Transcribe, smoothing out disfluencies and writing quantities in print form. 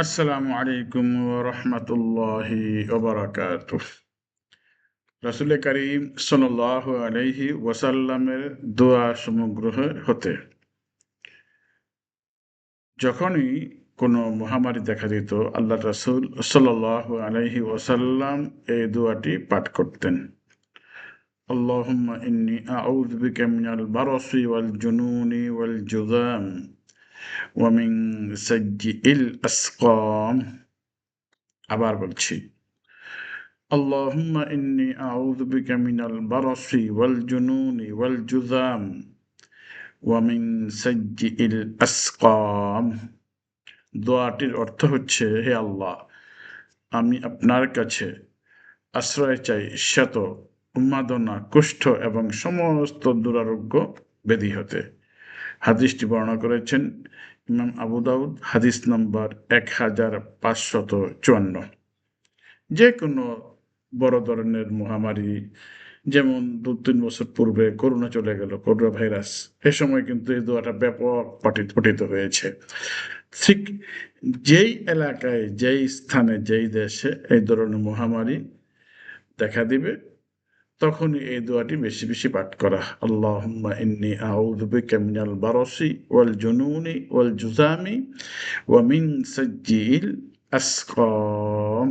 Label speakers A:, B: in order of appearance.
A: আসসালামু আলাইকুম ওয়া রাহমাতুল্লাহি ওয়া বারাকাতুহু। রাসূলে কারীম সাল্লাল্লাহু আলাইহি ওয়াসাল্লামের দোয়া সমগ্র হতে যখনই কোনো মহামারী দেখা দিত, আল্লাহর রাসূল সাল্লাল্লাহু আলাইহি ওয়াসাল্লাম এই দোয়াটি পাঠ করতেন। আল্লাহুম্মা ইন্নী আউযু বিকা মিনাল বারাসি ওয়াল জুনুনি ওয়াল জুযাম ওয়া মিন সাইয়্যিল আসকাম। আবার বলছি, اللهم إني أعوذ بك من البرص والجنون والجذام ومن سيء الأسقام। দোয়াটির অর্থ হচ্ছে, হে আল্লাহ, আমি আপনার কাছে আশ্রয় চাই শ্বেত, উন্মাদনা, কুষ্ঠ এবং সমস্ত দুরারোগ্য ব্যাধি হতে। হাদিসটি বর্ণনা করেছেন ইমাম আবু দাউদ, হাদিস নম্বর 1554। যে কোনো বড় ধরনের মহামারী, যেমন 2-3 বছর পূর্বে করোনা চলে গেল, করোনা ভাইরাস, এ সময় কিন্তু এই দোয়াটা ব্যাপক পঠিত হয়েছে। ঠিক যেই এলাকায়, যেই স্থানে, যেই দেশে এই ধরনের মহামারী দেখা দিবে, তখনই এই দোয়াটি বেশি বেশি পাঠ করা। আল্লাহুম্মা ইন্নী আউযু বিকা মিনাল বারাসি ওয়াল জুনুনি ওয়াল জুযামি ওয়া মিন সাইয়্যিল আসকাম।